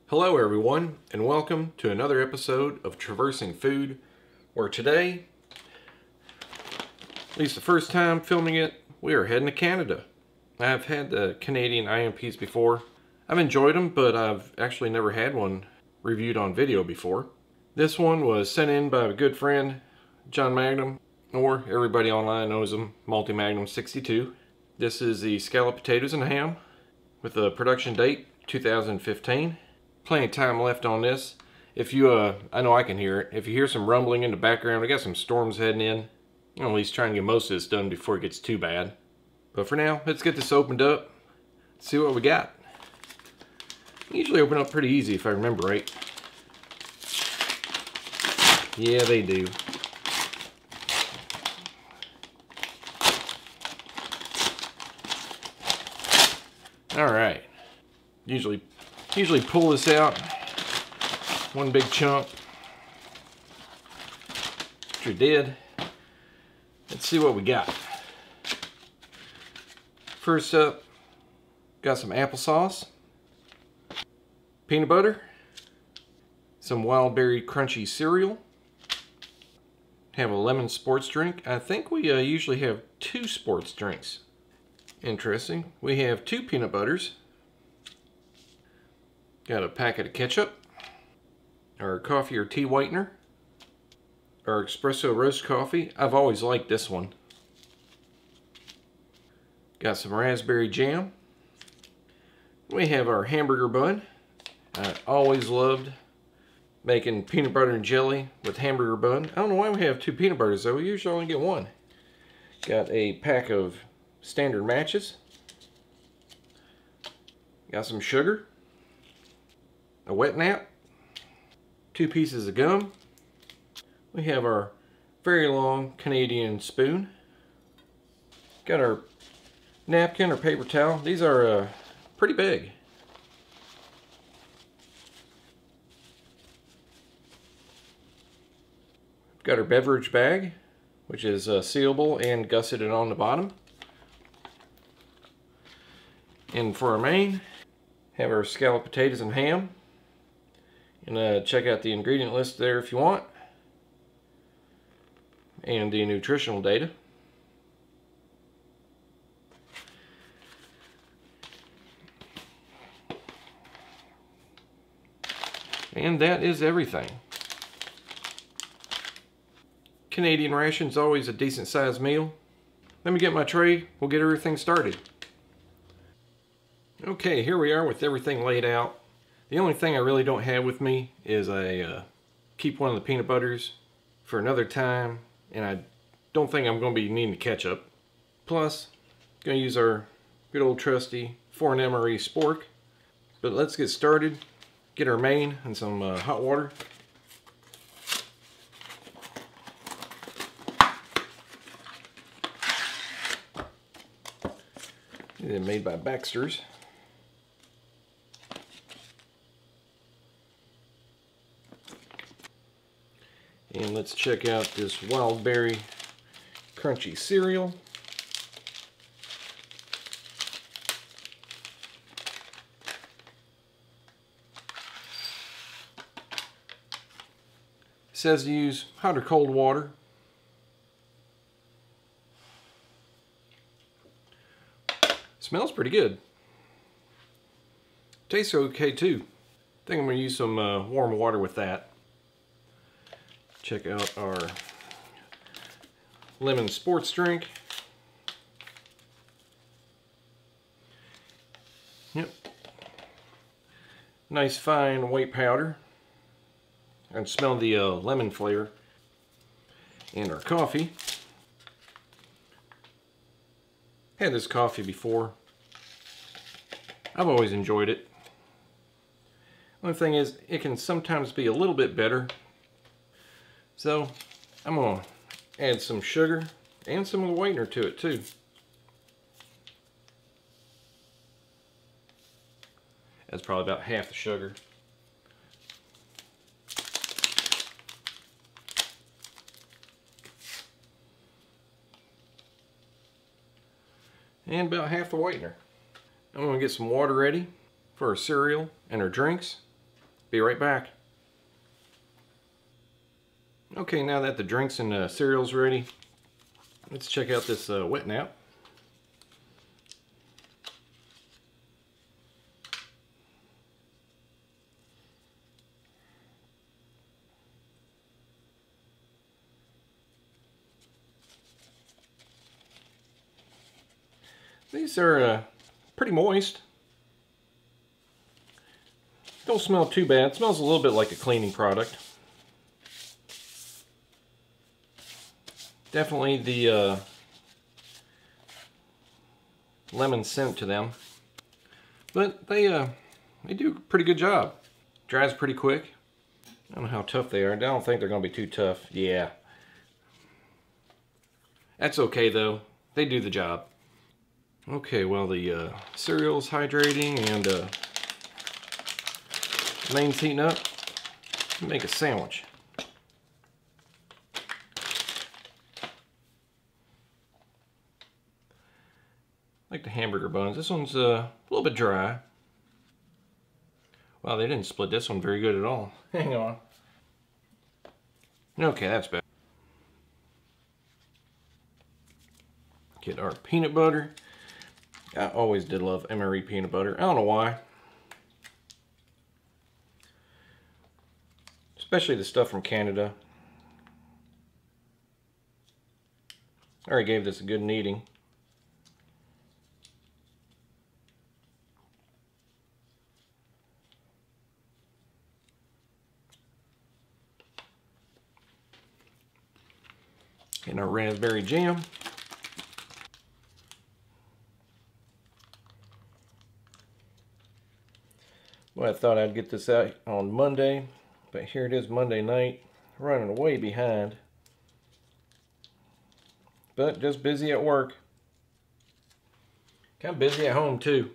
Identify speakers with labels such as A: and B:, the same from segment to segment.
A: Hello everyone, and welcome to another episode of Traversing Food, where today, at least the first time filming it, we are heading to Canada. I've had the Canadian IMPs before. I've enjoyed them, but I've actually never had one reviewed on video before. This one was sent in by a good friend, John Magnum, or everybody online knows him, Multi Magnum 62. This is the scalloped potatoes and ham with a production date 2015. Plenty of time left on this. If you, I know I can hear it. If you hear some rumbling in the background, we got some storms heading in. I'm at least trying to get most of this done before it gets too bad. But for now, let's get this opened up. See what we got. Usually open up pretty easy if I remember right. Yeah, they do. Alright. Usually pull this out. One big chunk. After did. Let's see what we got. First up, got some applesauce, peanut butter, some wild berry crunchy cereal, have a lemon sports drink. I think we usually have 2 sports drinks. Interesting. We have 2 peanut butters. Got a packet of ketchup, our coffee or tea whitener, our espresso roast coffee. I've always liked this one. Got some raspberry jam. We have our hamburger bun. I always loved making peanut butter and jelly with hamburger bun. I don't know why we have 2 peanut butters though. We usually only get 1. Got a pack of standard matches. Got some sugar. A wet nap, 2 pieces of gum. We have our very long Canadian spoon. Got our napkin or paper towel. These are pretty big. Got our beverage bag, which is sealable and gusseted on the bottom. And for our main, have our scalloped potatoes and ham. And check out the ingredient list there if you want, and the nutritional data. And that is everything. Canadian ration's always a decent sized meal. Let me get my tray, we'll get everything started. Okay, here we are with everything laid out. The only thing I really don't have with me is I keep one of the peanut butters for another time, and I don't think I'm going to be needing the ketchup. Plus, going to use our good old trusty 4 emery spork. But let's get started. Get our main and some hot water. They're made by Baxter's. And let's check out this wild berry crunchy cereal. It says to use hot or cold water. Smells pretty good. Tastes okay too. I think I'm going to use some warm water with that. Check out our lemon sports drink. Yep. Nice fine white powder. And smell the lemon flavor. And our coffee. Had this coffee before. I've always enjoyed it. Only thing is, it can sometimes be a little bit better. So, I'm going to add some sugar and some of the whitener to it too. That's probably about half the sugar. And about half the whitener. I'm going to get some water ready for our cereal and our drinks. Be right back. Okay, now that the drinks and cereal's ready, let's check out this wet nap. These are pretty moist. Don't smell too bad. It smells a little bit like a cleaning product. Definitely the lemon scent to them. But they do a pretty good job. Dries pretty quick. I don't know how tough they are. I don't think they're going to be too tough. Yeah. That's okay though. They do the job. Okay, well the cereal's hydrating and main's heating up. Make a sandwich. Like the hamburger buns. This one's a little bit dry. Wow, they didn't split this one very good at all. Hang on. Okay, that's better. Get our peanut butter. I always did love MRE peanut butter. I don't know why. Especially the stuff from Canada. I already gave this a good kneading. Getting our raspberry jam. Well, I thought I'd get this out on Monday, but here it is Monday night, running way behind. But just busy at work. Kind of busy at home too.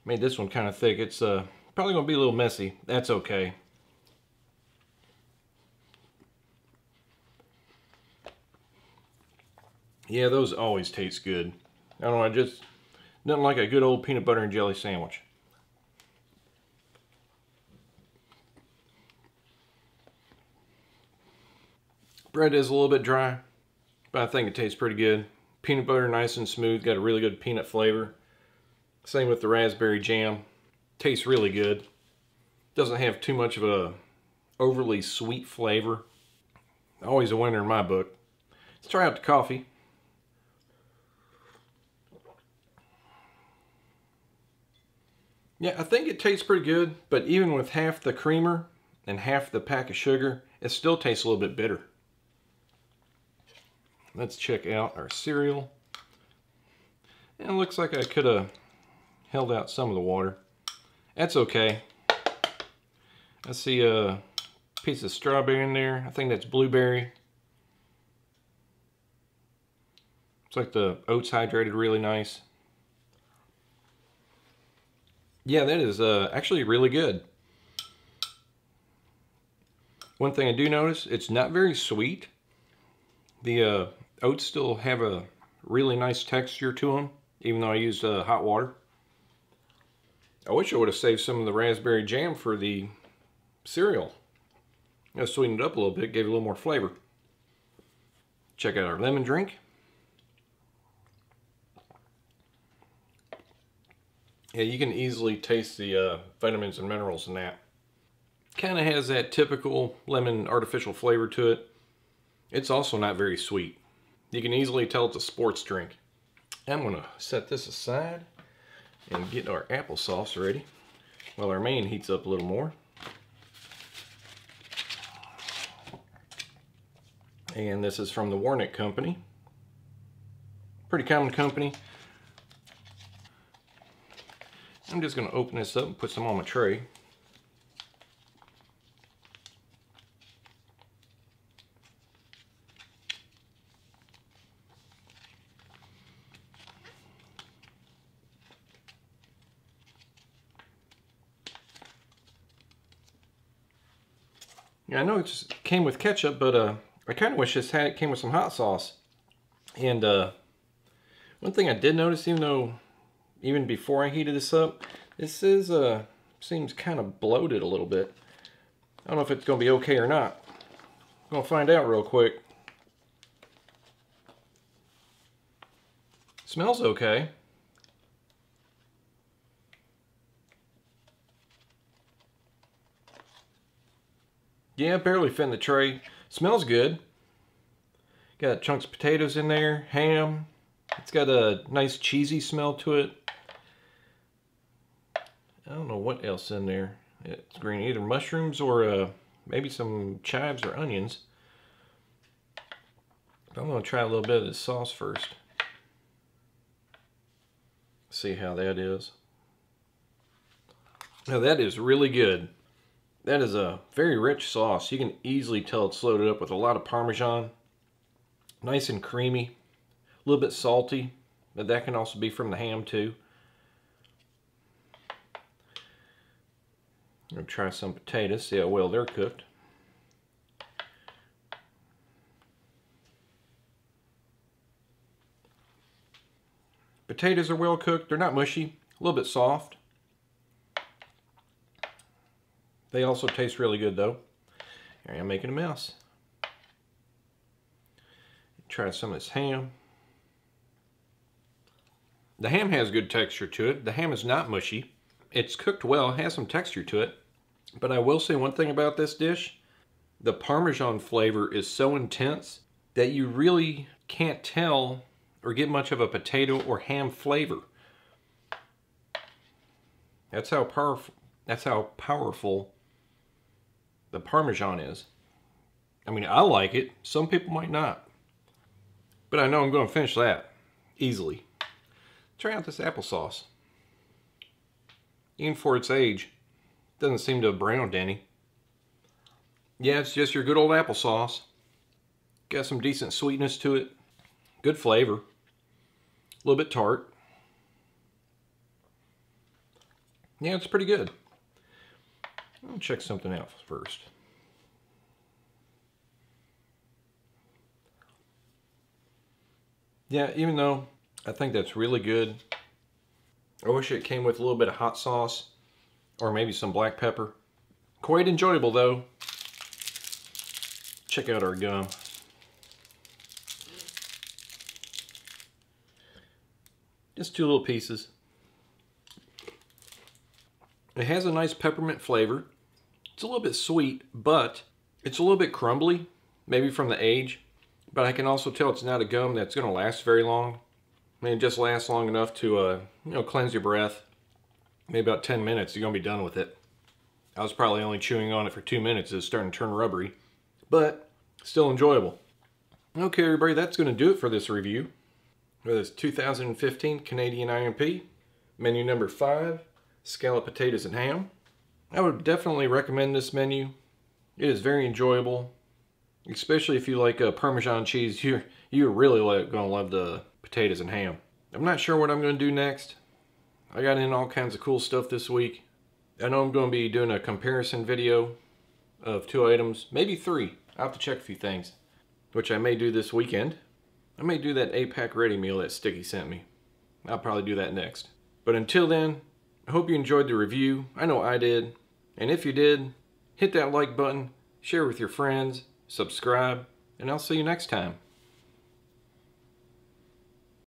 A: Made this one kind of thick. It's probably going to be a little messy. That's okay. Yeah, those always taste good. I don't know, I just nothing like a good old peanut butter and jelly sandwich. Bread is a little bit dry, but I think it tastes pretty good. Peanut butter nice and smooth, got a really good peanut flavor. Same with the raspberry jam. Tastes really good. Doesn't have too much of a overly sweet flavor. Always a winner in my book. Let's try out the coffee. Yeah, I think it tastes pretty good, but even with half the creamer and half the pack of sugar, it still tastes a little bit bitter. Let's check out our cereal. And it looks like I could have held out some of the water. That's okay. I see a piece of strawberry in there. I think that's blueberry. It's like the oats hydrated really nice. Yeah, that is actually really good. One thing I do notice, it's not very sweet. The oats still have a really nice texture to them, even though I used hot water. I wish I would have saved some of the raspberry jam for the cereal. I sweetened it up a little bit, gave it a little more flavor. Check out our lemon drink. Yeah, you can easily taste the vitamins and minerals in that. Kind of has that typical lemon artificial flavor to it. It's also not very sweet. You can easily tell it's a sports drink. I'm going to set this aside and get our applesauce ready while our main heats up a little more. And this is from the Warnick Company. Pretty common company. I'm just going to open this up and put some on my tray. Yeah, I know it just came with ketchup, but I kind of wish this came with some hot sauce. And one thing I did notice, even before I heated this up, This is seems kind of bloated a little bit. I don't know if it's going to be okay or not. I'm going to find out real quick. Smells okay. Yeah, barely fit in the tray. Smells good. Got chunks of potatoes in there, ham. It's got a nice cheesy smell to it. I don't know what else in there. It's green, either mushrooms or maybe some chives or onions. I'm going to try a little bit of this sauce first. See how that is. Now that is really good. That is a very rich sauce. You can easily tell it's loaded up with a lot of Parmesan. Nice and creamy. A little bit salty, but that can also be from the ham too. I'm going to try some potatoes, see how well they're cooked. Potatoes are well cooked. They're not mushy. A little bit soft. They also taste really good though. Here I am making a mess. Try some of this ham. The ham has good texture to it. The ham is not mushy. It's cooked well, has some texture to it. But I will say one thing about this dish. The Parmesan flavor is so intense that you really can't tell or get much of a potato or ham flavor. That's how powerful the Parmesan is. I mean, I like it. Some people might not. But I know I'm going to finish that easily. Try out this applesauce. Even for its age, doesn't seem to have browned any. Yeah, it's just your good old applesauce. Got some decent sweetness to it. Good flavor. A little bit tart. Yeah, it's pretty good. I'll check something out first. Yeah, even though I think that's really good, I wish it came with a little bit of hot sauce or maybe some black pepper. Quite enjoyable though. Check out our gum. Just 2 little pieces. It has a nice peppermint flavor. It's a little bit sweet, but it's a little bit crumbly, maybe from the age. But I can also tell it's not a gum that's going to last very long. I mean, it just lasts long enough to, cleanse your breath. Maybe about 10 minutes, you're going to be done with it. I was probably only chewing on it for 2 minutes. It's starting to turn rubbery, but still enjoyable. Okay, everybody, that's going to do it for this review. For this 2015 Canadian IMP, menu number 5, scalloped potatoes and ham. I would definitely recommend this menu. It is very enjoyable. Especially if you like Parmesan cheese, you're really going to love the potatoes and ham. I'm not sure what I'm going to do next. I got in all kinds of cool stuff this week. I know I'm going to be doing a comparison video of 2 items, maybe 3. I'll have to check a few things, which I may do this weekend. I may do that 8-pack ready meal that Sticky sent me. I'll probably do that next. But until then, I hope you enjoyed the review. I know I did. And if you did, hit that like button, share with your friends, subscribe, and I'll see you next time.